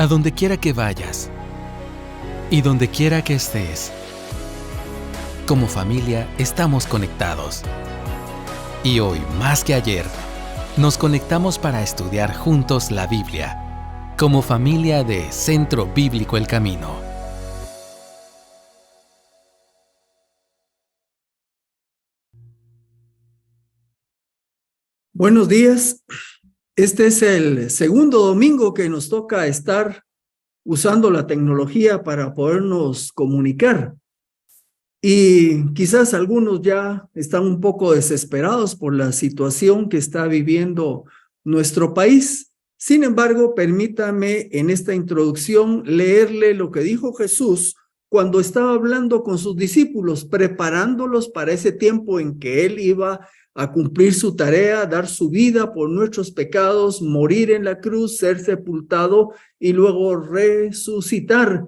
a donde quiera que vayas y donde quiera que estés. Como familia estamos conectados. Y hoy, más que ayer, nos conectamos para estudiar juntos la Biblia, como familia de Centro Bíblico El Camino. Buenos días. Este es el segundo domingo que nos toca estar usando la tecnología para podernos comunicar. Y quizás algunos ya están un poco desesperados por la situación que está viviendo nuestro país. Sin embargo, permítame en esta introducción leerle lo que dijo Jesús cuando estaba hablando con sus discípulos, preparándolos para ese tiempo en que él iba a cumplir su tarea, dar su vida por nuestros pecados, morir en la cruz, ser sepultado y luego resucitar.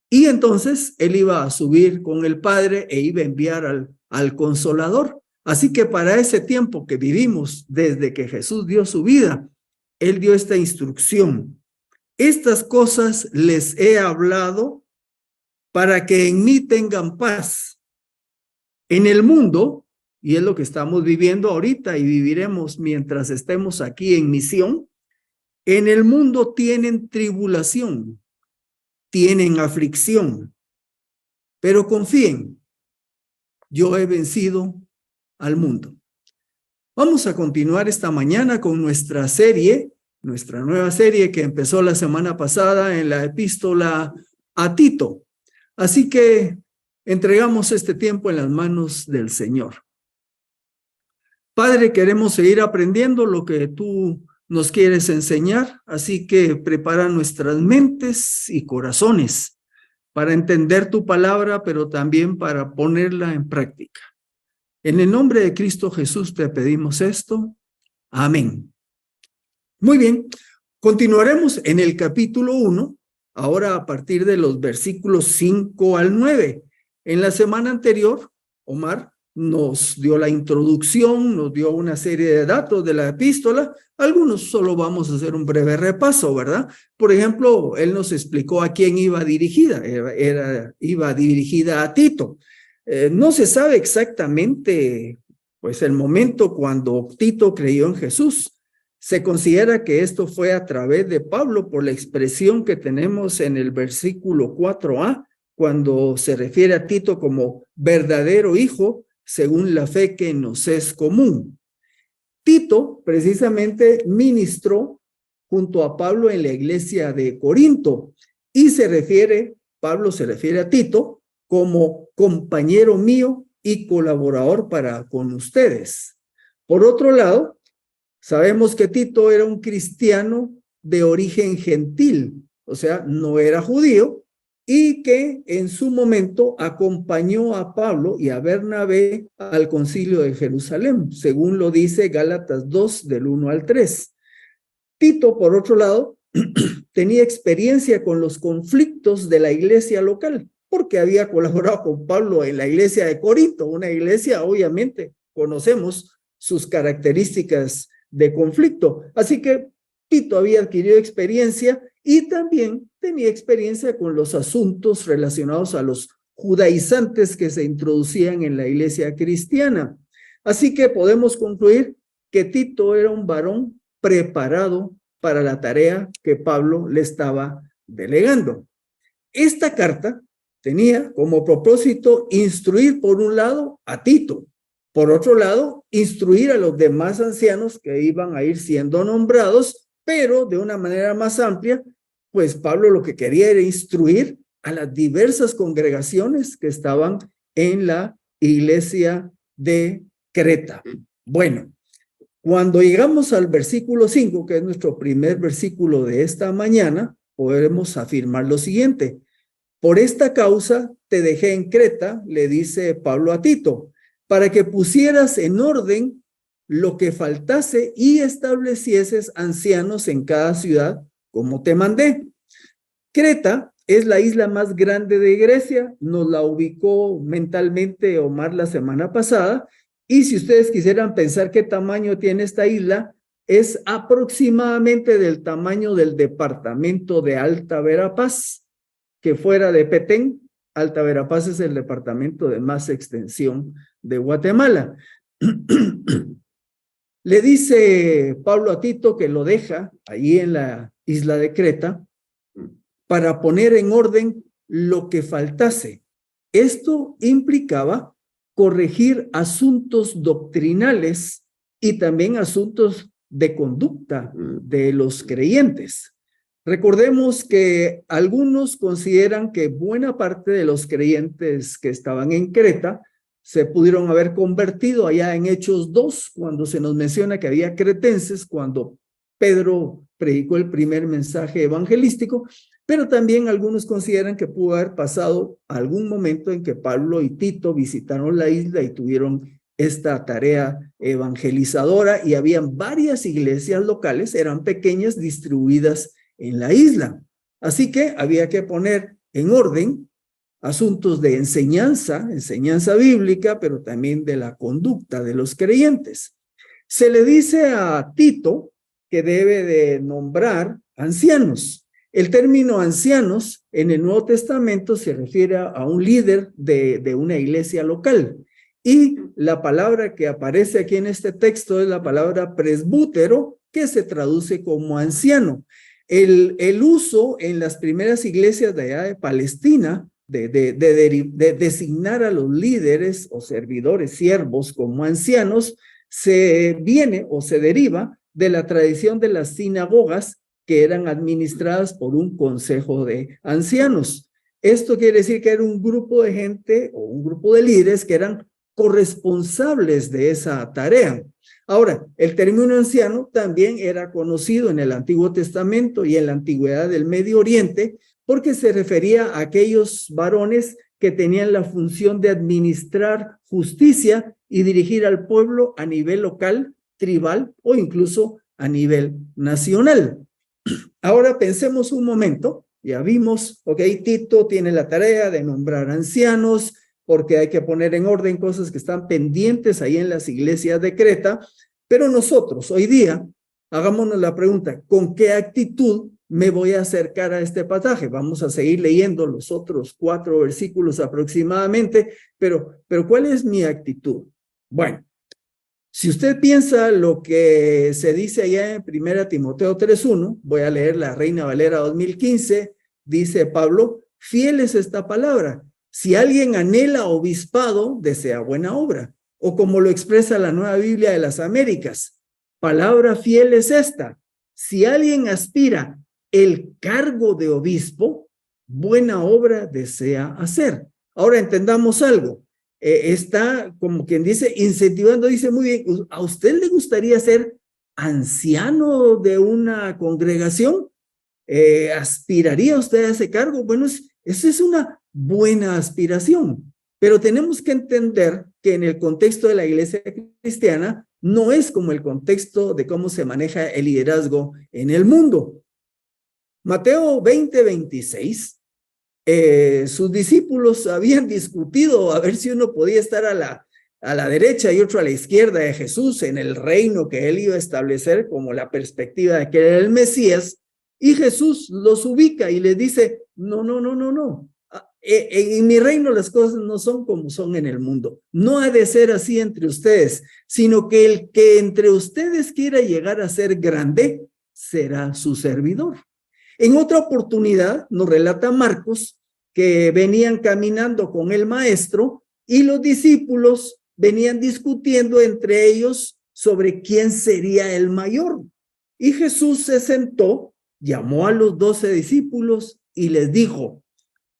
Y entonces él iba a subir con el Padre e iba a enviar al Consolador. Así que para ese tiempo que vivimos, desde que Jesús dio su vida, él dio esta instrucción. Estas cosas les he hablado para que en mí tengan paz. En el mundo, y es lo que estamos viviendo ahorita y viviremos mientras estemos aquí en misión, en el mundo tienen tribulación, tienen aflicción, pero confíen, yo he vencido al mundo. Vamos a continuar esta mañana con nuestra nueva serie que empezó la semana pasada en la epístola a Tito. Así que entregamos este tiempo en las manos del Señor. Padre, queremos seguir aprendiendo lo que tú nos quieres enseñar, así que prepara nuestras mentes y corazones para entender tu palabra, pero también para ponerla en práctica. En el nombre de Cristo Jesús te pedimos esto. Amén. Muy bien, continuaremos en el capítulo 1, ahora a partir de los versículos 5 al 9. En la semana anterior, Omar nos dio la introducción, nos dio una serie de datos de la epístola. Algunos solo vamos a hacer un breve repaso, ¿verdad? Por ejemplo, él nos explicó a quién iba dirigida. Iba dirigida a Tito. No se sabe exactamente, pues, el momento cuando Tito creyó en Jesús. Se considera que esto fue a través de Pablo por la expresión que tenemos en el versículo 4a, cuando se refiere a Tito como verdadero hijo, según la fe que nos es común. Tito precisamente ministró junto a Pablo en la iglesia de Corinto y Pablo se refiere a Tito como compañero mío y colaborador para con ustedes. Por otro lado, sabemos que Tito era un cristiano de origen gentil, o sea, no era judío, y que en su momento acompañó a Pablo y a Bernabé al concilio de Jerusalén, según lo dice Gálatas 2, del 1 al 3. Tito, por otro lado, tenía experiencia con los conflictos de la iglesia local, porque había colaborado con Pablo en la iglesia de Corinto, una iglesia, obviamente, conocemos sus características de conflicto. Así que Tito había adquirido experiencia y también tenía experiencia con los asuntos relacionados a los judaizantes que se introducían en la iglesia cristiana. Así que podemos concluir que Tito era un varón preparado para la tarea que Pablo le estaba delegando. Esta carta tenía como propósito instruir por un lado a Tito, por otro lado instruir a los demás ancianos que iban a ir siendo nombrados, pero de una manera más amplia, pues Pablo lo que quería era instruir a las diversas congregaciones que estaban en la iglesia de Creta. Bueno, cuando llegamos al versículo 5, que es nuestro primer versículo de esta mañana, podemos afirmar lo siguiente. Por esta causa te dejé en Creta, le dice Pablo a Tito, para que pusieras en orden lo que faltase y establecieses ancianos en cada ciudad, como te mandé. Creta es la isla más grande de Grecia, nos la ubicó mentalmente Omar la semana pasada, y si ustedes quisieran pensar qué tamaño tiene esta isla, es aproximadamente del tamaño del departamento de Alta Verapaz, que fuera de Petén. Alta Verapaz es el departamento de más extensión de Guatemala. Le dice Pablo a Tito que lo deja allí en la isla de Creta para poner en orden lo que faltase. Esto implicaba corregir asuntos doctrinales y también asuntos de conducta de los creyentes. Recordemos que algunos consideran que buena parte de los creyentes que estaban en Creta se pudieron haber convertido allá en Hechos 2, cuando se nos menciona que había cretenses, cuando Pedro predicó el primer mensaje evangelístico, pero también algunos consideran que pudo haber pasado algún momento en que Pablo y Tito visitaron la isla y tuvieron esta tarea evangelizadora, y habían varias iglesias locales, eran pequeñas, distribuidas en la isla. Así que había que poner en orden asuntos de enseñanza bíblica, pero también de la conducta de los creyentes. Se le dice a Tito que debe de nombrar ancianos. El término ancianos en el Nuevo Testamento se refiere a un líder de una iglesia local. Y la palabra que aparece aquí en este texto es la palabra presbútero, que se traduce como anciano. El uso en las primeras iglesias de allá de Palestina de designar a los líderes o servidores, siervos, como ancianos, se viene o se deriva de la tradición de las sinagogas, que eran administradas por un consejo de ancianos. Esto quiere decir que era un grupo de gente o un grupo de líderes que eran corresponsables de esa tarea. Ahora, el término anciano también era conocido en el Antiguo Testamento y en la antigüedad del Medio Oriente, porque se refería a aquellos varones que tenían la función de administrar justicia y dirigir al pueblo a nivel local, tribal o incluso a nivel nacional. Ahora pensemos un momento, ya vimos, ok, Tito tiene la tarea de nombrar ancianos, porque hay que poner en orden cosas que están pendientes ahí en las iglesias de Creta, pero nosotros hoy día, hagámonos la pregunta, ¿con qué actitud me voy a acercar a este pasaje? Vamos a seguir leyendo los otros 4 versículos aproximadamente, pero ¿cuál es mi actitud? Bueno, si usted piensa lo que se dice allá en 1 Timoteo 3:1, voy a leer la Reina Valera 2015, dice Pablo, fiel es esta palabra. Si alguien anhela obispado, desea buena obra. O como lo expresa la Nueva Biblia de las Américas, palabra fiel es esta. Si alguien aspira el cargo de obispo, buena obra desea hacer. Ahora entendamos algo. Está, como quien dice, incentivando, dice muy bien, ¿a usted le gustaría ser anciano de una congregación? ¿Aspiraría usted a ese cargo? Bueno, esa es una buena aspiración, pero tenemos que entender que en el contexto de la iglesia cristiana no es como el contexto de cómo se maneja el liderazgo en el mundo. Mateo 20:26, sus discípulos habían discutido a ver si uno podía estar a la derecha y otro a la izquierda de Jesús en el reino que él iba a establecer, como la perspectiva de que era el Mesías, y Jesús los ubica y les dice, no. En mi reino las cosas no son como son en el mundo. No ha de ser así entre ustedes, sino que el que entre ustedes quiera llegar a ser grande será su servidor. En otra oportunidad nos relata Marcos que venían caminando con el maestro y los discípulos venían discutiendo entre ellos sobre quién sería el mayor. Y Jesús se sentó, llamó a los 12 discípulos y les dijo,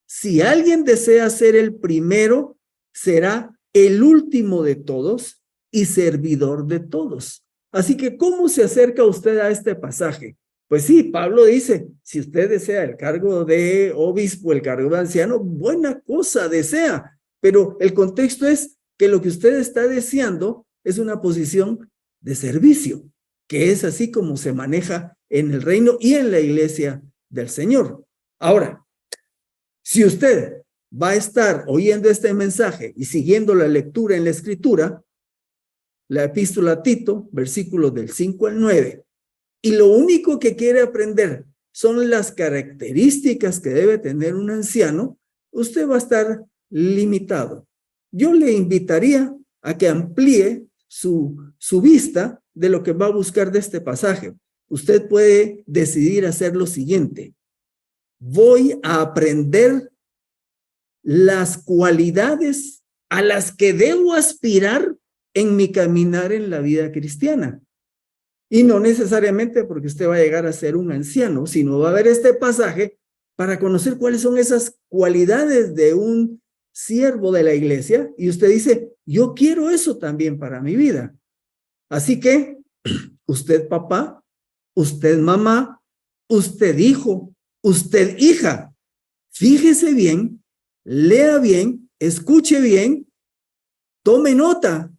si alguien desea ser el primero, será el último de todos y servidor de todos. Así que, ¿cómo se acerca usted a este pasaje? Pues sí, Pablo dice, si usted desea el cargo de obispo, el cargo de anciano, buena cosa desea, pero el contexto es que lo que usted está deseando es una posición de servicio, que es así como se maneja en el reino y en la iglesia del Señor. Ahora, si usted va a estar oyendo este mensaje y siguiendo la lectura en la Escritura, la epístola a Tito, versículos del 5 al 9, y lo único que quiere aprender son las características que debe tener un anciano, usted va a estar limitado. Yo le invitaría a que amplíe su vista de lo que va a buscar de este pasaje. Usted puede decidir hacer lo siguiente. Voy a aprender las cualidades a las que debo aspirar en mi caminar en la vida cristiana. Y no necesariamente porque usted va a llegar a ser un anciano, sino va a ver este pasaje para conocer cuáles son esas cualidades de un siervo de la iglesia. Y usted dice, yo quiero eso también para mi vida. Así que usted papá, usted mamá, usted hijo, usted hija, fíjese bien, lea bien, escuche bien, tome nota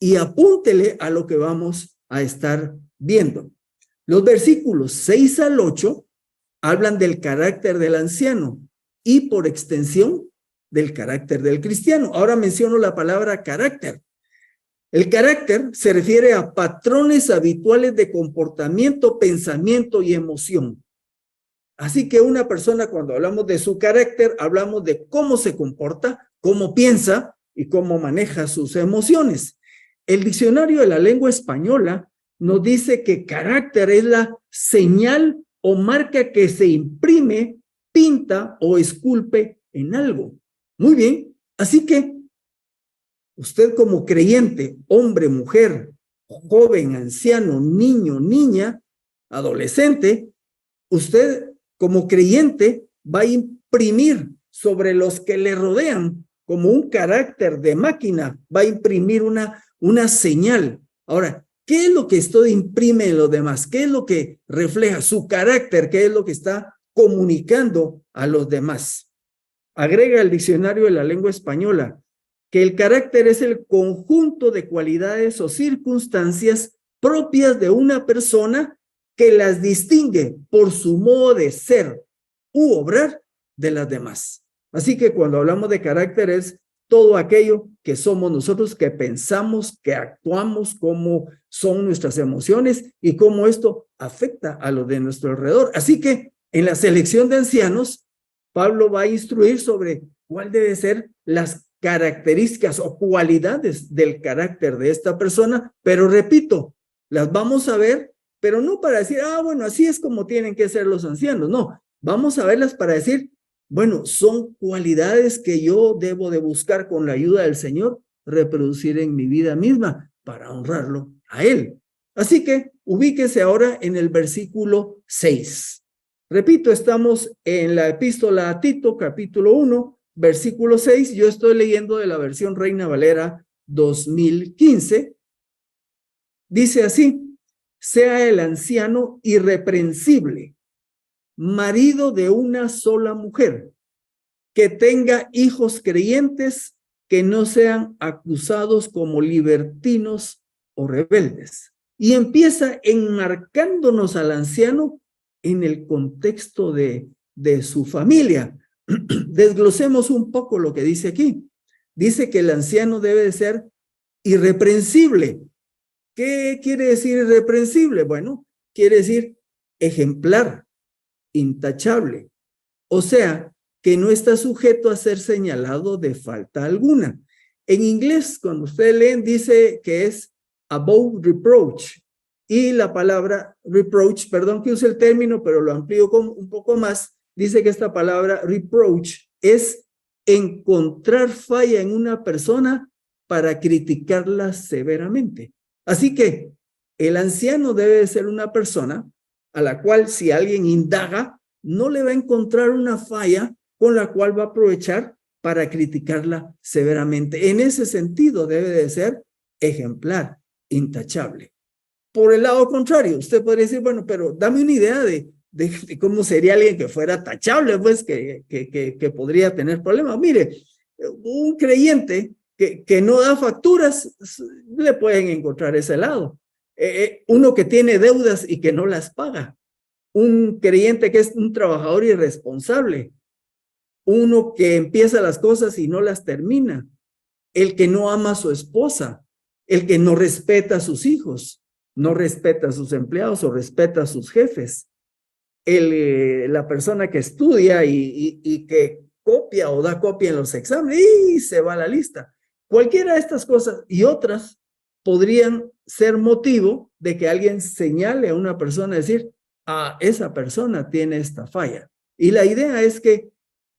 y apúntele a lo que vamos a estar viendo. Los versículos 6 al 8 hablan del carácter del anciano y por extensión del carácter del cristiano. Ahora menciono la palabra carácter. El carácter se refiere a patrones habituales de comportamiento, pensamiento y emoción. Así que una persona, cuando hablamos de su carácter, hablamos de cómo se comporta, cómo piensa y cómo maneja sus emociones. El diccionario de la lengua española nos dice que carácter es la señal o marca que se imprime, pinta o esculpe en algo. Muy bien, así que usted como creyente, hombre, mujer, joven, anciano, niño, niña, adolescente, usted como creyente va a imprimir sobre los que le rodean como un carácter de máquina, va a imprimir una señal. Ahora, ¿qué es lo que esto imprime en los demás? ¿Qué es lo que refleja su carácter? ¿Qué es lo que está comunicando a los demás? Agrega el diccionario de la lengua española que el carácter es el conjunto de cualidades o circunstancias propias de una persona que las distingue por su modo de ser u obrar de las demás. Así que cuando hablamos de carácter es todo aquello que somos nosotros, que pensamos, que actuamos, cómo son nuestras emociones y cómo esto afecta a lo de nuestro alrededor. Así que en la selección de ancianos, Pablo va a instruir sobre cuál debe ser las características o cualidades del carácter de esta persona, pero repito, las vamos a ver, pero no para decir, bueno, así es como tienen que ser los ancianos, no, vamos a verlas para decir, bueno, son cualidades que yo debo de buscar con la ayuda del Señor, reproducir en mi vida misma para honrarlo a Él. Así que ubíquese ahora en el versículo 6. Repito, estamos en la epístola a Tito, capítulo 1, versículo 6. Yo estoy leyendo de la versión Reina Valera 2015. Dice así, sea el anciano irreprensible, marido de una sola mujer, que tenga hijos creyentes que no sean acusados como libertinos o rebeldes. Y empieza enmarcándonos al anciano en el contexto de su familia. Desglosemos un poco lo que dice aquí. Dice que el anciano debe de ser irreprensible. ¿Qué quiere decir irreprensible? Bueno, quiere decir ejemplar, intachable. O sea, que no está sujeto a ser señalado de falta alguna. En inglés, cuando ustedes leen, dice que es above reproach. Y la palabra reproach, perdón que use el término, pero lo amplío un poco más, dice que esta palabra reproach es encontrar falla en una persona para criticarla severamente. Así que el anciano debe de ser una persona a la cual si alguien indaga, no le va a encontrar una falla con la cual va a aprovechar para criticarla severamente. En ese sentido debe de ser ejemplar, intachable. Por el lado contrario, usted podría decir, bueno, pero dame una idea de cómo sería alguien que fuera tachable, pues que podría tener problemas. Mire, un creyente que no da facturas, le pueden encontrar ese lado. Uno que tiene deudas y que no las paga. Un creyente que es un trabajador irresponsable. Uno que empieza las cosas y no las termina. El que no ama a su esposa. El que no respeta a sus hijos. no respeta a sus empleados o respeta a sus jefes. La persona que estudia y que copia o da copia en los exámenes y se va a la lista. Cualquiera de estas cosas y otras podrían ser motivo de que alguien señale a una persona, decir, esa persona tiene esta falla. Y la idea es que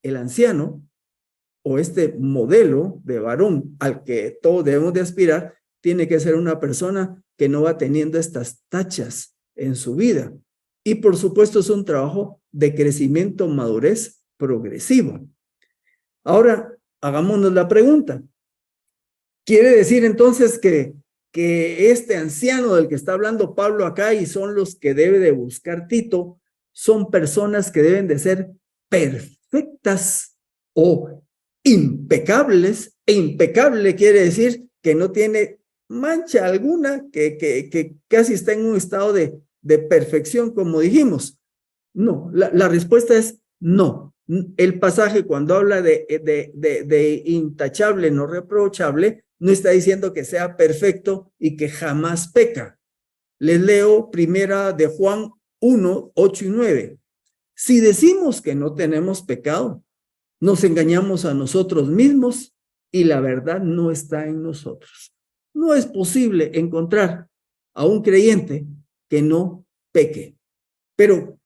el anciano o este modelo de varón al que todos debemos de aspirar, tiene que ser una persona que no va teniendo estas tachas en su vida. Y por supuesto es un trabajo de crecimiento, madurez progresivo. Ahora, hagámonos la pregunta. ¿Quiere decir entonces que este anciano del que está hablando Pablo acá y son los que debe de buscar Tito, son personas que deben de ser perfectas o impecables? E impecable quiere decir que no tiene mancha alguna, que casi está en un estado de perfección, como dijimos. No, la respuesta es no. El pasaje cuando habla de intachable, no reprochable, no está diciendo que sea perfecto y que jamás peca. Les leo primera de Juan 1, 8 y 9. Si decimos que no tenemos pecado, nos engañamos a nosotros mismos y la verdad no está en nosotros. No es posible encontrar a un creyente que no peque. Pero,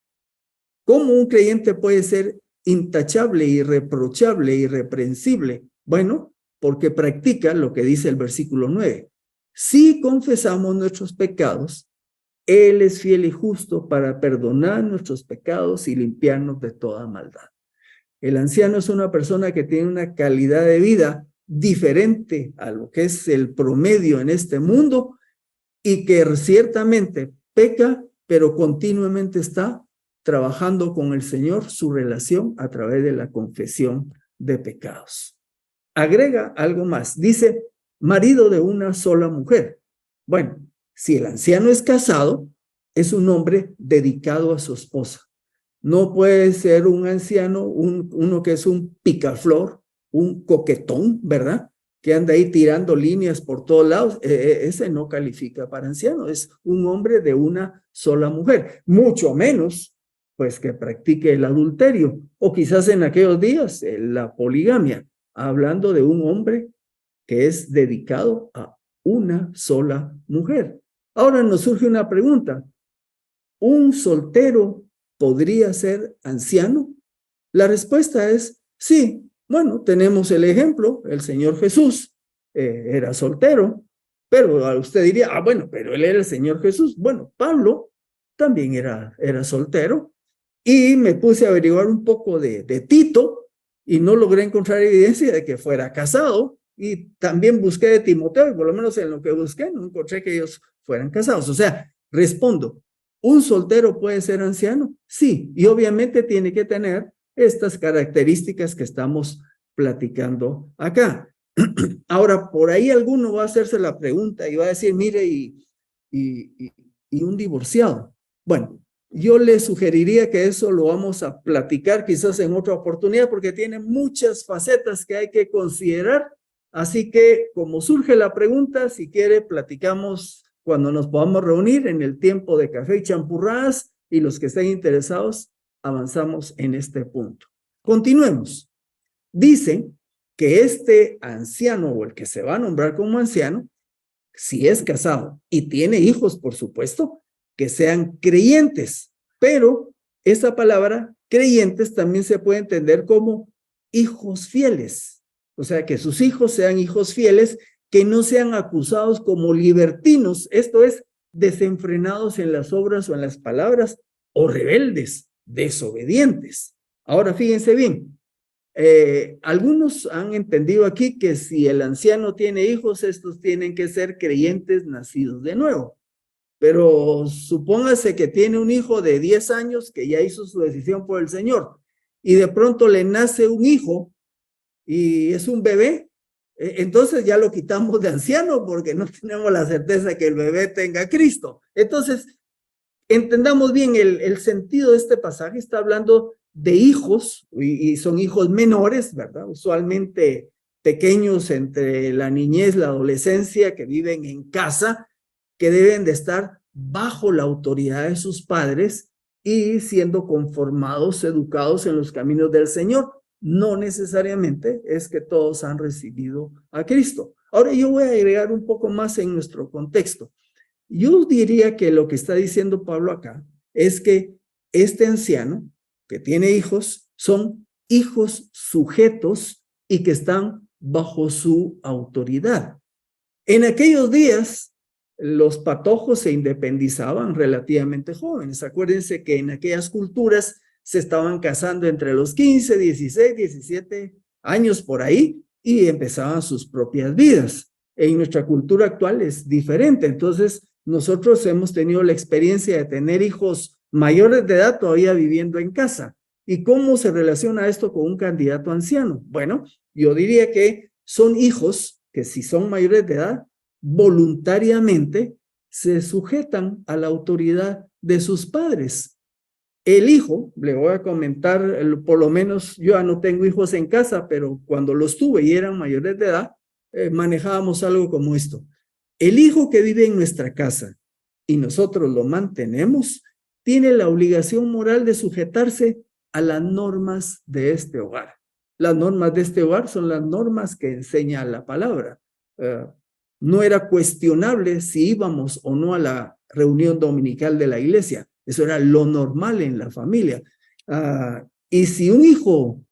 ¿cómo un creyente puede ser intachable, irreprochable, irreprensible? Bueno, porque practica lo que dice el versículo 9. Si confesamos nuestros pecados, Él es fiel y justo para perdonar nuestros pecados y limpiarnos de toda maldad. El anciano es una persona que tiene una calidad de vida diferente a lo que es el promedio en este mundo y que ciertamente peca, pero continuamente está trabajando con el Señor su relación a través de la confesión de pecados. Agrega algo más, dice, marido de una sola mujer. Bueno, si el anciano es casado, es un hombre dedicado a su esposa. No puede ser un anciano, uno que es un picaflor, un coquetón, ¿verdad? Que anda ahí tirando líneas por todos lados. Ese no califica para anciano, es un hombre de una sola mujer. Mucho menos, pues, que practique el adulterio o quizás en aquellos días la poligamia, hablando de un hombre que es dedicado a una sola mujer. Ahora nos surge una pregunta. ¿Un soltero podría ser anciano? La respuesta es sí. Bueno, tenemos el ejemplo, el Señor Jesús era soltero, pero usted diría, bueno, pero él era el Señor Jesús. Bueno, Pablo también era soltero y me puse a averiguar un poco de Tito y no logré encontrar evidencia de que fuera casado y también busqué de Timoteo y por lo menos en lo que busqué no encontré que ellos fueran casados. O sea, respondo, ¿un soltero puede ser anciano? Sí, y obviamente tiene que tener estas características que estamos platicando acá. Ahora, por ahí alguno va a hacerse la pregunta y va a decir, mire, y un divorciado. Bueno, yo le sugeriría que eso lo vamos a platicar quizás en otra oportunidad porque tiene muchas facetas que hay que considerar. Así que, como surge la pregunta, si quiere, platicamos cuando nos podamos reunir en el tiempo de café y champurradas y los que estén interesados, avanzamos en este punto. Continuemos. Dice que este anciano o el que se va a nombrar como anciano, si es casado y tiene hijos, por supuesto, que sean creyentes, pero esa palabra creyentes también se puede entender como hijos fieles, o sea, que sus hijos sean hijos fieles, que no sean acusados como libertinos, esto es, desenfrenados en las obras o en las palabras, o rebeldes, desobedientes. Ahora, fíjense bien, algunos han entendido aquí que si el anciano tiene hijos, estos tienen que ser creyentes nacidos de nuevo. Pero supóngase que tiene un hijo de 10 años que ya hizo su decisión por el Señor y de pronto le nace un hijo y es un bebé, entonces ya lo quitamos de anciano porque no tenemos la certeza que el bebé tenga a Cristo. Entonces, entendamos bien el sentido de este pasaje. Está hablando de hijos y son hijos menores, ¿verdad? Usualmente pequeños entre la niñez, la adolescencia, que viven en casa, que deben de estar bajo la autoridad de sus padres y siendo conformados, educados en los caminos del Señor. No necesariamente es que todos han recibido a Cristo. Ahora yo voy a agregar un poco más en nuestro contexto. Yo diría que lo que está diciendo Pablo acá es que este anciano que tiene hijos son hijos sujetos y que están bajo su autoridad. En aquellos días, los patojos se independizaban relativamente jóvenes. Acuérdense que en aquellas culturas se estaban casando entre los 15, 16, 17 años por ahí y empezaban sus propias vidas. En nuestra cultura actual es diferente. Entonces, nosotros hemos tenido la experiencia de tener hijos mayores de edad todavía viviendo en casa. ¿Y cómo se relaciona esto con un candidato anciano? Bueno, yo diría que son hijos que si son mayores de edad, voluntariamente se sujetan a la autoridad de sus padres. El hijo, le voy a comentar, por lo menos yo ya no tengo hijos en casa, pero cuando los tuve y eran mayores de edad, manejábamos algo como esto. El hijo que vive en nuestra casa y nosotros lo mantenemos, tiene la obligación moral de sujetarse a las normas de este hogar. Las normas de este hogar son las normas que enseña la palabra. No era cuestionable si íbamos o no a la reunión dominical de la iglesia. Eso era lo normal en la familia. Y si un hijo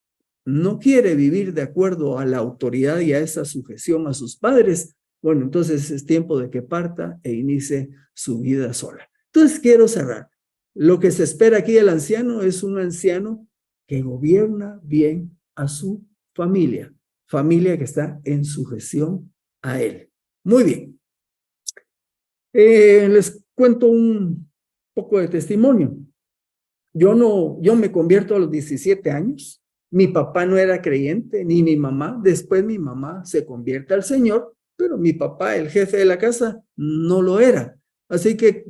no quiere vivir de acuerdo a la autoridad y a esa sujeción a sus padres, bueno, entonces es tiempo de que parta e inicie su vida sola. Entonces quiero cerrar. Lo que se espera aquí del anciano es un anciano que gobierna bien a su familia, familia que está en sujeción a él. Muy bien. Les cuento un poco de testimonio. Yo me convierto a los 17 años. Mi papá no era creyente, ni mi mamá. Después mi mamá se convierte al Señor, pero mi papá, el jefe de la casa, no lo era. Así que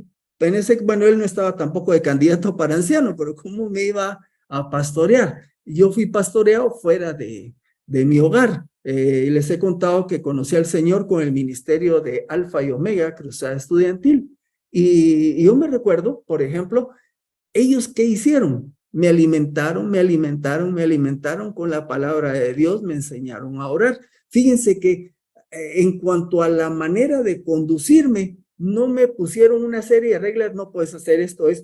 bueno, él no estaba tampoco de candidato para anciano, pero ¿cómo me iba a pastorear? Yo fui pastoreado fuera de mi hogar. Les he contado que conocí al Señor con el ministerio de Alfa y Omega, Cruzada Estudiantil. Y yo me recuerdo, por ejemplo, ellos ¿qué hicieron? Me alimentaron con la palabra de Dios, me enseñaron a orar. Fíjense que en cuanto a la manera de conducirme, no me pusieron una serie de reglas, no puedes hacer esto y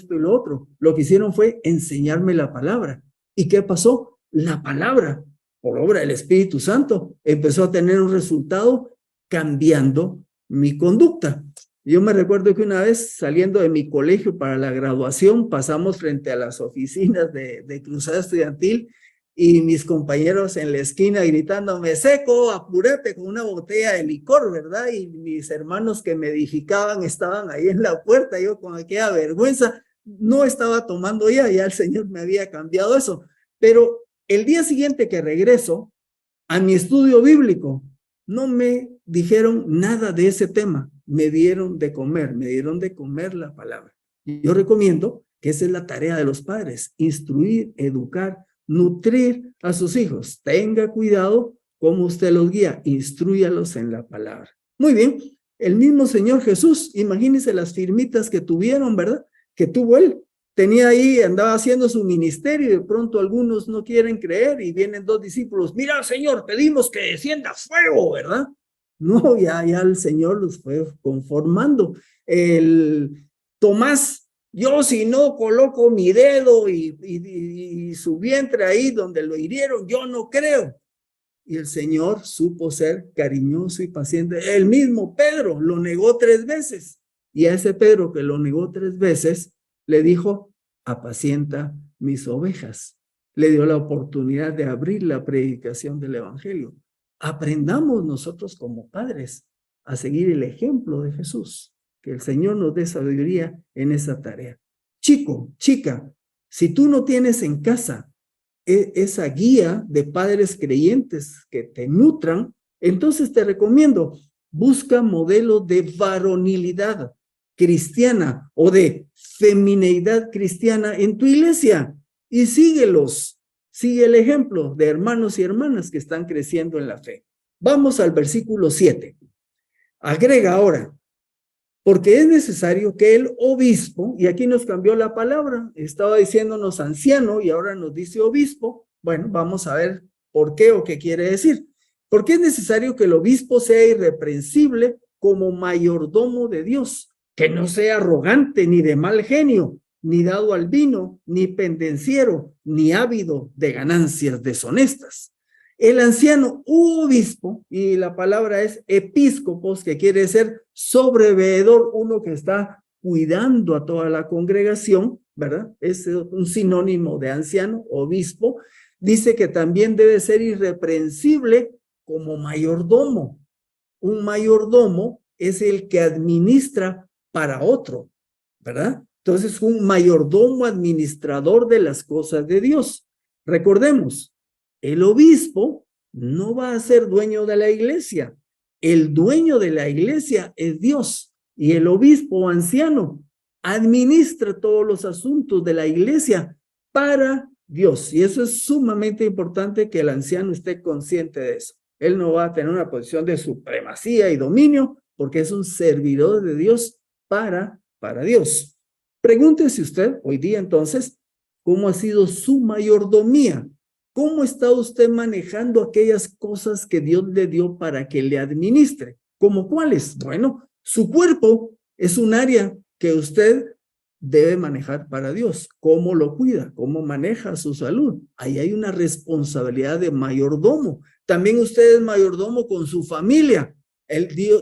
lo otro. Lo que hicieron fue enseñarme la palabra. ¿Y qué pasó? La palabra, por obra del Espíritu Santo, empezó a tener un resultado cambiando mi conducta. Yo me recuerdo que una vez saliendo de mi colegio para la graduación, pasamos frente a las oficinas de Cruzada Estudiantil y mis compañeros en la esquina gritándome, Seco, apúrate con una botella de licor, ¿verdad? Y mis hermanos que me edificaban estaban ahí en la puerta, yo con aquella vergüenza, no estaba tomando ya el Señor me había cambiado eso. Pero el día siguiente que regreso a mi estudio bíblico, no me dijeron nada de ese tema, me dieron de comer la palabra. Y yo recomiendo que esa es la tarea de los padres, instruir, educar, nutrir a sus hijos. Tenga cuidado cómo usted los guía, instrúyalos en la palabra. Muy bien, el mismo Señor Jesús, imagínense las firmitas que tuvieron, ¿verdad? Que tuvo él. Tenía ahí, andaba haciendo su ministerio y de pronto algunos no quieren creer y vienen dos discípulos, mira Señor, pedimos que descienda fuego, ¿verdad? No, ya el Señor los fue conformando. El Tomás, yo si no coloco mi dedo y su vientre ahí donde lo hirieron, yo no creo. Y el Señor supo ser cariñoso y paciente. El mismo Pedro lo negó 3 veces. Y a ese Pedro que lo negó 3 veces, le dijo, apacienta mis ovejas. Le dio la oportunidad de abrir la predicación del evangelio. Aprendamos nosotros como padres a seguir el ejemplo de Jesús. Que el Señor nos dé sabiduría en esa tarea. Chico, chica, si tú no tienes en casa esa guía de padres creyentes que te nutran, entonces te recomiendo, busca modelos de varonilidad cristiana o de femineidad cristiana en tu iglesia y síguelos. Sigue el ejemplo de hermanos y hermanas que están creciendo en la fe. Vamos al versículo 7. Agrega ahora, porque es necesario que el obispo, y aquí nos cambió la palabra, estaba diciéndonos anciano y ahora nos dice obispo. Bueno, vamos a ver por qué o qué quiere decir. Porque es necesario que el obispo sea irreprensible como mayordomo de Dios, que no sea arrogante ni de mal genio, ni dado al vino, ni pendenciero, ni ávido de ganancias deshonestas. El anciano u obispo, y la palabra es episcopos, que quiere ser sobreveedor, uno que está cuidando a toda la congregación, ¿verdad? Es un sinónimo de anciano, obispo. Dice que también debe ser irreprensible como mayordomo. Un mayordomo es el que administra para otro, ¿verdad? Entonces, un mayordomo administrador de las cosas de Dios. Recordemos, el obispo no va a ser dueño de la iglesia. El dueño de la iglesia es Dios, y el obispo anciano administra todos los asuntos de la iglesia para Dios. Y eso es sumamente importante, que el anciano esté consciente de eso. Él no va a tener una posición de supremacía y dominio, porque es un servidor de Dios para Dios. Pregúntese usted hoy día entonces, ¿cómo ha sido su mayordomía? ¿Cómo está usted manejando aquellas cosas que Dios le dio para que le administre? ¿Cómo cuáles? Bueno, su cuerpo es un área que usted debe manejar para Dios. ¿Cómo lo cuida? ¿Cómo maneja su salud? Ahí hay una responsabilidad de mayordomo. También usted es mayordomo con su familia.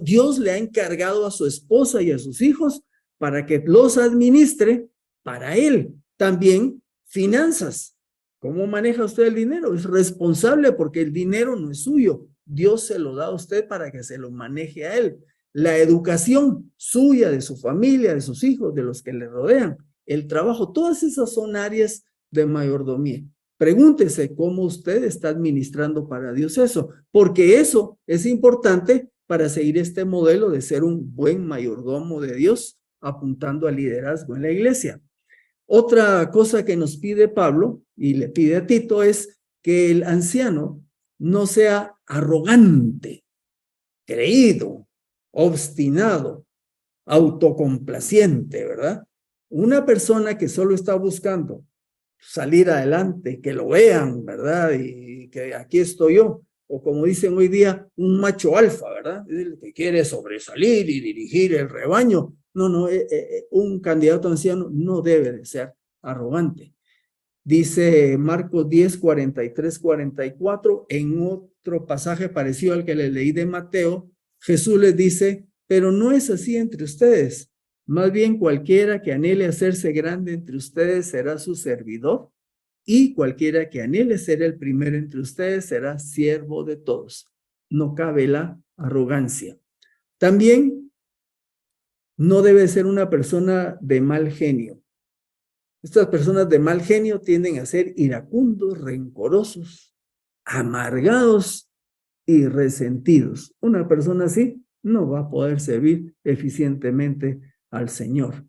Dios le ha encargado a su esposa y a sus hijos para que los administre para él. También finanzas. ¿Cómo maneja usted el dinero? Es responsable, porque el dinero no es suyo. Dios se lo da a usted para que se lo maneje a él. La educación suya, de su familia, de sus hijos, de los que le rodean. El trabajo, todas esas son áreas de mayordomía. Pregúntese cómo usted está administrando para Dios eso, porque eso es importante para seguir este modelo de ser un buen mayordomo de Dios, apuntando al liderazgo en la iglesia. Otra cosa que nos pide Pablo y le pide a Tito es que el anciano no sea arrogante, creído, obstinado, autocomplaciente, ¿verdad? Una persona que solo está buscando salir adelante, que lo vean, ¿verdad? Y que aquí estoy yo. O como dicen hoy día, un macho alfa, ¿verdad? Es el que quiere sobresalir y dirigir el rebaño. No, un candidato anciano no debe de ser arrogante. Dice Marcos 10, 43, 44, en otro pasaje parecido al que le leí de Mateo, Jesús les dice, pero no es así entre ustedes. Más bien cualquiera que anhele hacerse grande entre ustedes será su servidor, y cualquiera que anhele ser el primero entre ustedes será siervo de todos. No cabe la arrogancia. También no debe ser una persona de mal genio. Estas personas de mal genio tienden a ser iracundos, rencorosos, amargados y resentidos. Una persona así no va a poder servir eficientemente al Señor.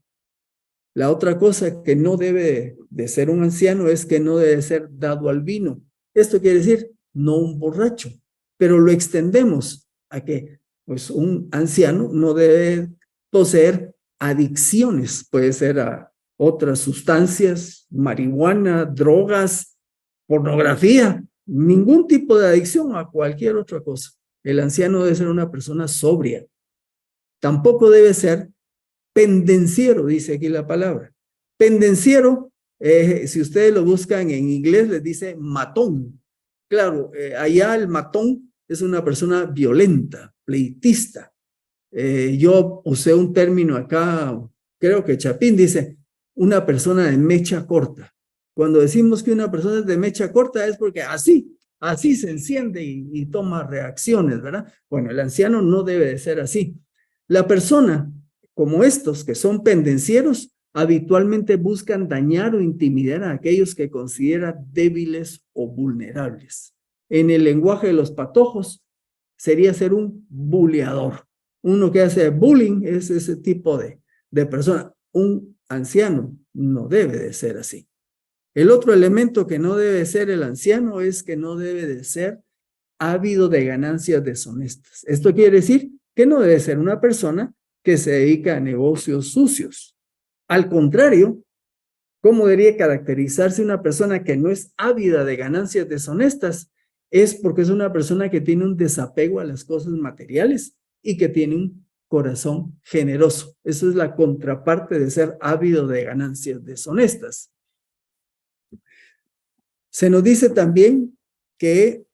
La otra cosa que no debe de ser un anciano es que no debe ser dado al vino. Esto quiere decir no un borracho, pero lo extendemos a que pues, un anciano no debe poseer adicciones. Puede ser a otras sustancias, marihuana, drogas, pornografía, ningún tipo de adicción a cualquier otra cosa. El anciano debe ser una persona sobria. Tampoco debe ser pendenciero, dice aquí la palabra. Pendenciero, si ustedes lo buscan en inglés, les dice matón. Claro, allá el matón es una persona violenta, pleitista. Yo usé un término acá, creo que Chapín dice, una persona de mecha corta. Cuando decimos que una persona es de mecha corta es porque así se enciende y toma reacciones, ¿verdad? Bueno, el anciano no debe de ser así. La persona como estos que son pendencieros habitualmente buscan dañar o intimidar a aquellos que considera débiles o vulnerables. En el lenguaje de los patojos sería ser un buleador. Uno que hace bullying es ese tipo de persona. Un anciano no debe de ser así. El otro elemento que no debe ser el anciano es que no debe de ser ávido de ganancias deshonestas. Esto quiere decir que no debe ser una persona que se dedica a negocios sucios. Al contrario, ¿cómo debería caracterizarse una persona que no es ávida de ganancias deshonestas? Es porque es una persona que tiene un desapego a las cosas materiales y que tiene un corazón generoso. Eso es la contraparte de ser ávido de ganancias deshonestas. Se nos dice también que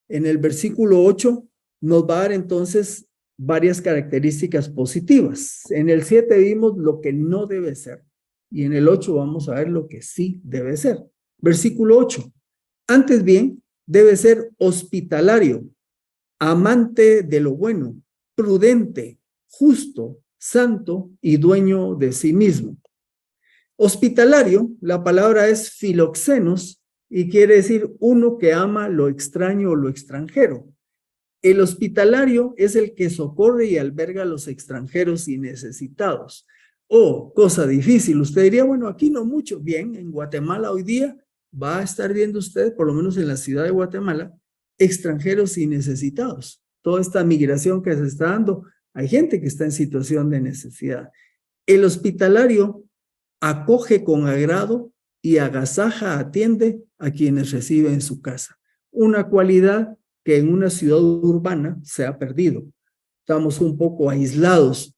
en el versículo 8 nos va a dar entonces varias características positivas. En el 7 vimos lo que no debe ser y en el 8 vamos a ver lo que sí debe ser. Versículo 8. Antes bien, debe ser hospitalario, amante de lo bueno, prudente, justo, santo y dueño de sí mismo. Hospitalario, la palabra es filoxenos y quiere decir uno que ama lo extraño o lo extranjero. El hospitalario es el que socorre y alberga a los extranjeros y necesitados. Oh, cosa difícil. Usted diría, bueno, aquí no mucho. Bien, en Guatemala hoy día va a estar viendo usted, por lo menos en la ciudad de Guatemala, extranjeros y necesitados. Toda esta migración que se está dando, hay gente que está en situación de necesidad. El hospitalario acoge con agrado y agasaja, atiende a quienes recibe en su casa. Una cualidad que en una ciudad urbana se ha perdido. Estamos un poco aislados.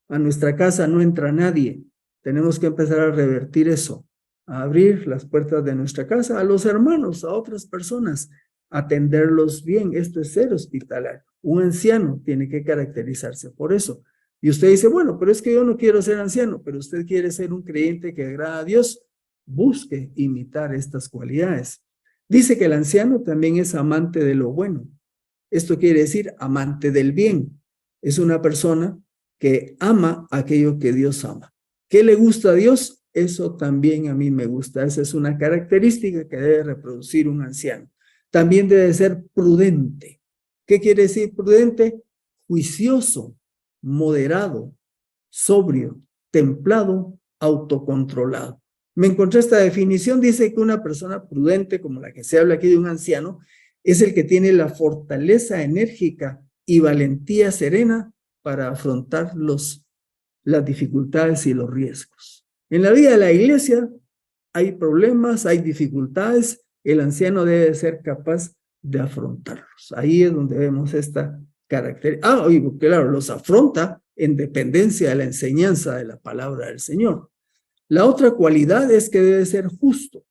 A nuestra casa no entra nadie. Tenemos que empezar a revertir eso, a abrir las puertas de nuestra casa a los hermanos, a otras personas, atenderlos bien. Esto es ser hospitalario. Un anciano tiene que caracterizarse por eso. Y usted dice, bueno, pero es que yo no quiero ser anciano, pero usted quiere ser un creyente que agrada a Dios. Busque imitar estas cualidades. Dice que el anciano también es amante de lo bueno. Esto quiere decir amante del bien. Es una persona que ama aquello que Dios ama. ¿Qué le gusta a Dios? Eso también a mí me gusta. Esa es una característica que debe reproducir un anciano. También debe ser prudente. ¿Qué quiere decir prudente? Juicioso, moderado, sobrio, templado, autocontrolado. Me encontré esta definición, dice que una persona prudente, como la que se habla aquí de un anciano, es el que tiene la fortaleza enérgica y valentía serena para afrontar las dificultades y los riesgos. En la vida de la iglesia hay problemas, hay dificultades, el anciano debe ser capaz de afrontarlos. Ahí es donde vemos esta característica. Oigo, claro, los afronta en dependencia de la enseñanza de la palabra del Señor. La otra cualidad es que debe ser justo.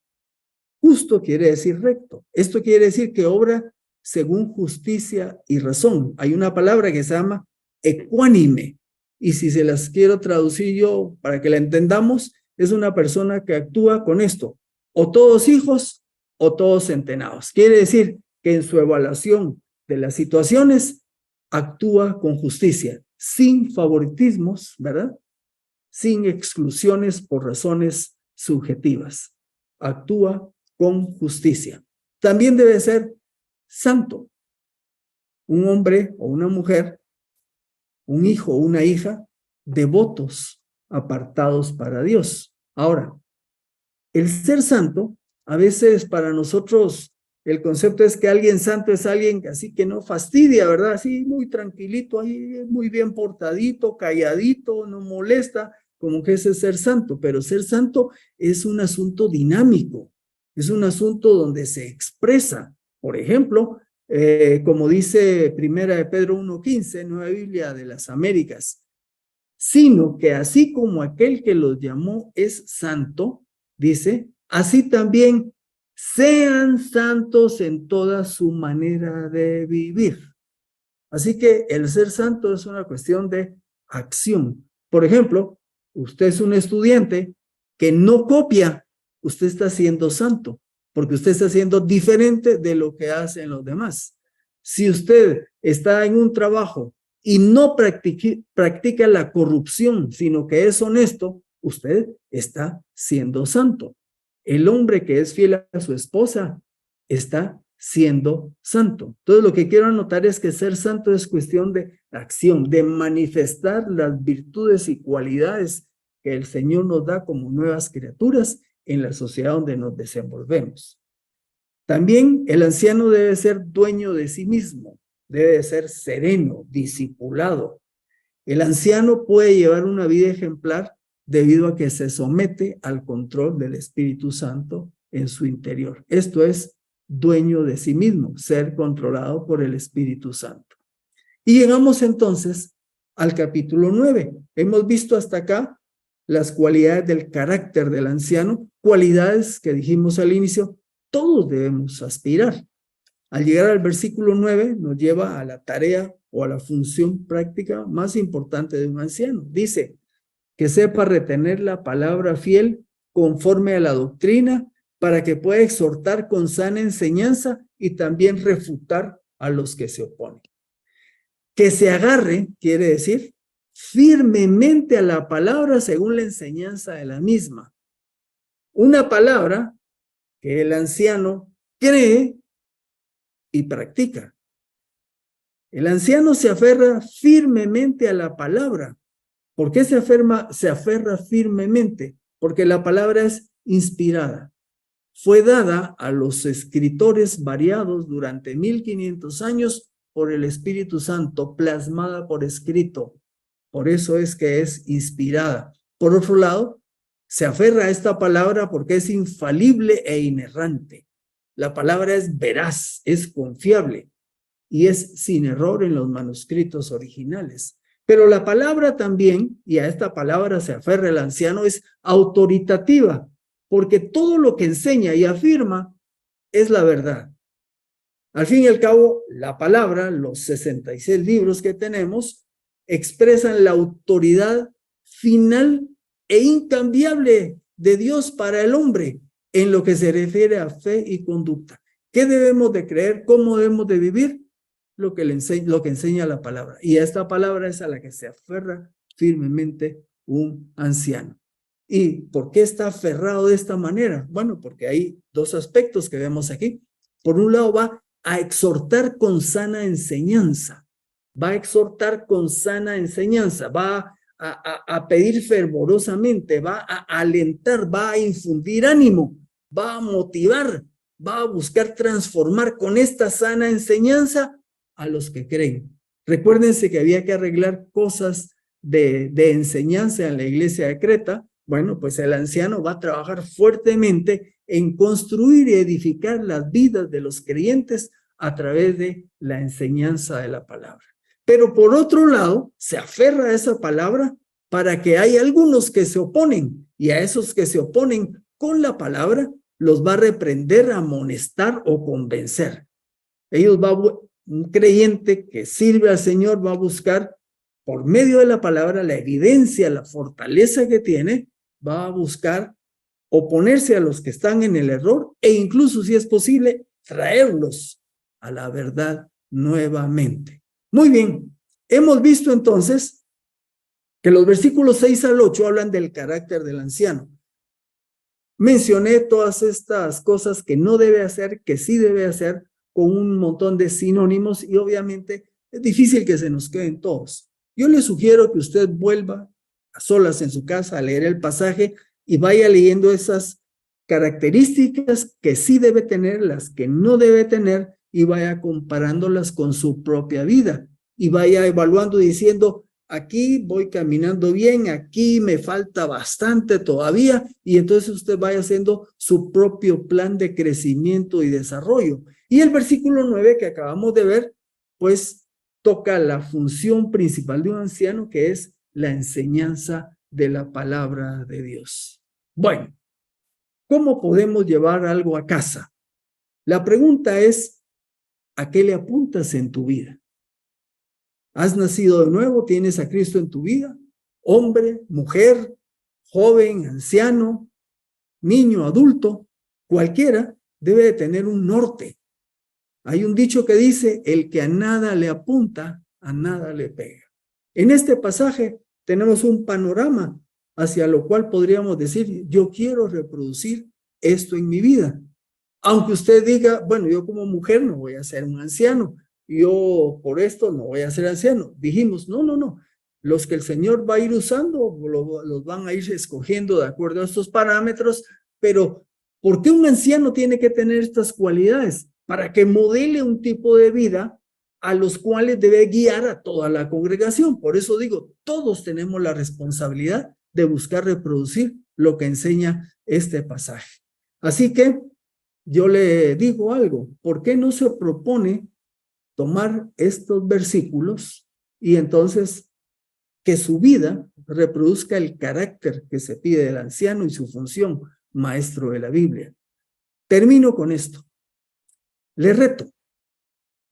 Justo quiere decir recto. Esto quiere decir que obra según justicia y razón. Hay una palabra que se llama ecuánime. Y si se las quiero traducir yo para que la entendamos, es una persona que actúa con esto. O todos hijos o todos centenados. Quiere decir que en su evaluación de las situaciones actúa con justicia, sin favoritismos, ¿verdad? Sin exclusiones por razones subjetivas. Actúa con justicia. También debe ser santo. Un hombre o una mujer, un hijo o una hija, devotos, apartados para Dios. Ahora, el ser santo, a veces para nosotros el concepto es que alguien santo es alguien así que no fastidia, ¿verdad? Así muy tranquilito, ahí muy bien portadito, calladito, no molesta, como que ese es ser santo. Pero ser santo es un asunto dinámico, es un asunto donde se expresa. Por ejemplo, como dice Primera de Pedro 1:15, Nueva Biblia de las Américas, sino que así como aquel que los llamó es santo, dice, así también sean santos en toda su manera de vivir. Así que el ser santo es una cuestión de acción. Por ejemplo, usted es un estudiante que no copia, usted está siendo santo, porque usted está siendo diferente de lo que hacen los demás. Si usted está en un trabajo y no practica la corrupción, sino que es honesto, usted está siendo santo. El hombre que es fiel a su esposa está siendo santo. Entonces, lo que quiero anotar es que ser santo es cuestión de acción, de manifestar las virtudes y cualidades que el Señor nos da como nuevas criaturas en la sociedad donde nos desenvolvemos. También el anciano debe ser dueño de sí mismo, debe ser sereno, discipulado. El anciano puede llevar una vida ejemplar debido a que se somete al control del Espíritu Santo en su interior. Esto es dueño de sí mismo, ser controlado por el Espíritu Santo. Y llegamos entonces al capítulo 9. Hemos visto hasta acá las cualidades del carácter del anciano, cualidades que dijimos al inicio, todos debemos aspirar. Al llegar al versículo 9 nos lleva a la tarea o a la función práctica más importante de un anciano. Dice, que sepa retener la palabra fiel conforme a la doctrina para que pueda exhortar con sana enseñanza y también refutar a los que se oponen. Que se agarre, quiere decir, firmemente a la palabra según la enseñanza de la misma. Una palabra que el anciano cree y practica. El anciano se aferra firmemente a la palabra. ¿Por qué se aferra firmemente? Porque la palabra es inspirada. Fue dada a los escritores variados durante 1500 años por el Espíritu Santo, plasmada por escrito. Por eso es que es inspirada. Por otro lado, se aferra a esta palabra porque es infalible e inerrante. La palabra es veraz, es confiable y es sin error en los manuscritos originales. Pero la palabra también, y a esta palabra se aferra el anciano, es autoritativa, porque todo lo que enseña y afirma es la verdad. Al fin y al cabo, la palabra, los 66 libros que tenemos, expresan la autoridad final e incambiable de Dios para el hombre en lo que se refiere a fe y conducta. ¿Qué debemos de creer? ¿Cómo debemos de vivir? Lo que enseña la palabra. Y esta palabra es a la que se aferra firmemente un anciano. ¿Y por qué está aferrado de esta manera? Bueno, porque hay dos aspectos que vemos aquí. Por un lado, va a exhortar con sana enseñanza. Va a exhortar con sana enseñanza. Va a pedir fervorosamente. Va a alentar. Va a infundir ánimo. Va a motivar. Va a buscar transformar con esta sana enseñanza a los que creen. Recuérdense que había que arreglar cosas de enseñanza en la iglesia de Creta. Bueno, pues el anciano va a trabajar fuertemente en construir y edificar las vidas de los creyentes a través de la enseñanza de la palabra. Pero por otro lado, se aferra a esa palabra para que hay algunos que se oponen, y a esos que se oponen con la palabra los va a reprender, amonestar o convencer. Un creyente que sirve al Señor va a buscar por medio de la palabra la evidencia, la fortaleza que tiene, va a buscar oponerse a los que están en el error e incluso, si es posible, traerlos a la verdad nuevamente. Muy bien, hemos visto entonces que los versículos 6 al 8 hablan del carácter del anciano. Mencioné todas estas cosas que no debe hacer, que sí debe hacer, con un montón de sinónimos y obviamente es difícil que se nos queden todos. Yo le sugiero que usted vuelva a solas en su casa a leer el pasaje y vaya leyendo esas características que sí debe tener, las que no debe tener y vaya comparándolas con su propia vida y vaya evaluando diciendo, aquí voy caminando bien, aquí me falta bastante todavía y entonces usted vaya haciendo su propio plan de crecimiento y desarrollo. Y el versículo 9 que acabamos de ver, pues toca la función principal de un anciano, que es la enseñanza de la palabra de Dios. Bueno, ¿cómo podemos llevar algo a casa? La pregunta es, ¿a qué le apuntas en tu vida? ¿Has nacido de nuevo? ¿Tienes a Cristo en tu vida? Hombre, mujer, joven, anciano, niño, adulto, cualquiera debe de tener un norte. Hay un dicho que dice, el que a nada le apunta, a nada le pega. En este pasaje tenemos un panorama hacia lo cual podríamos decir, yo quiero reproducir esto en mi vida. Aunque usted diga, bueno, yo como mujer no voy a ser un anciano, yo por esto no voy a ser anciano. Dijimos, no. Los que el Señor va a ir usando, los van a ir escogiendo de acuerdo a estos parámetros, pero ¿por qué un anciano tiene que tener estas cualidades? Para que modele un tipo de vida a los cuales debe guiar a toda la congregación. Por eso digo, todos tenemos la responsabilidad de buscar reproducir lo que enseña este pasaje. Así que yo le digo algo, ¿por qué no se propone tomar estos versículos y entonces que su vida reproduzca el carácter que se pide del anciano y su función, maestro de la Biblia? Termino con esto. Le reto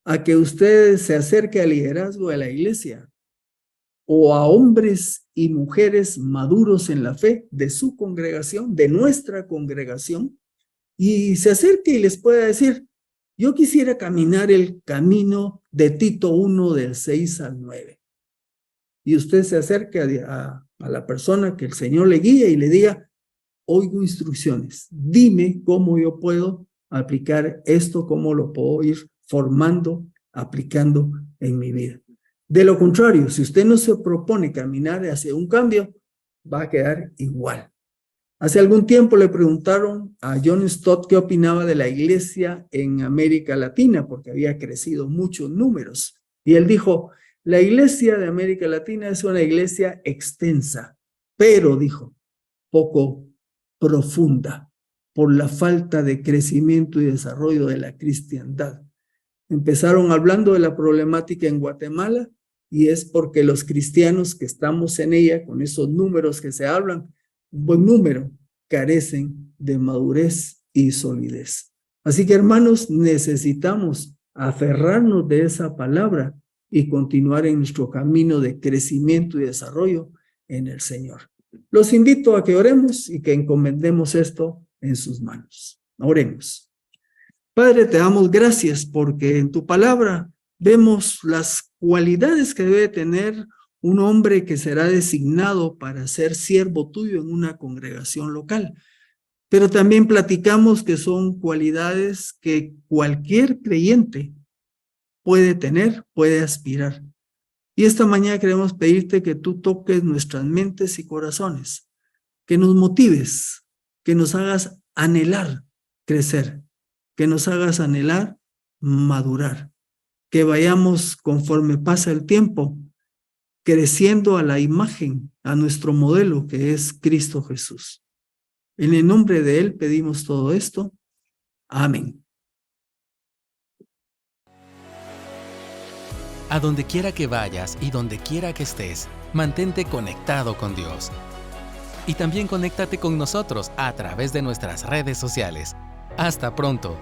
a que usted se acerque al liderazgo de la iglesia o a hombres y mujeres maduros en la fe de su congregación, de nuestra congregación, y se acerque y les pueda decir, yo quisiera caminar el camino de Tito 1 del 6 al 9. Y usted se acerque a la persona que el Señor le guíe y le diga, oigo instrucciones, dime cómo yo puedo aplicar esto, cómo lo puedo ir formando, aplicando en mi vida. De lo contrario, si usted no se propone caminar hacia un cambio, va a quedar igual. Hace algún tiempo le preguntaron a John Stott qué opinaba de la iglesia en América Latina, porque había crecido muchos números. Y él dijo, la iglesia de América Latina es una iglesia extensa, pero, dijo, poco profunda, por la falta de crecimiento y desarrollo de la cristiandad. Empezaron hablando de la problemática en Guatemala y es porque los cristianos que estamos en ella, con esos números que se hablan, un buen número, carecen de madurez y solidez. Así que, hermanos, necesitamos aferrarnos de esa palabra y continuar en nuestro camino de crecimiento y desarrollo en el Señor. Los invito a que oremos y que encomendemos esto en sus manos. Oremos. Padre, te damos gracias porque en tu palabra vemos las cualidades que debe tener un hombre que será designado para ser siervo tuyo en una congregación local. Pero también platicamos que son cualidades que cualquier creyente puede tener, puede aspirar. Y esta mañana queremos pedirte que tú toques nuestras mentes y corazones, que nos motives, que nos hagas anhelar crecer, que nos hagas anhelar madurar, que vayamos conforme pasa el tiempo, creciendo a la imagen, a nuestro modelo que es Cristo Jesús. En el nombre de Él pedimos todo esto. Amén. A donde quiera que vayas y donde quiera que estés, mantente conectado con Dios. Y también conéctate con nosotros a través de nuestras redes sociales. Hasta pronto.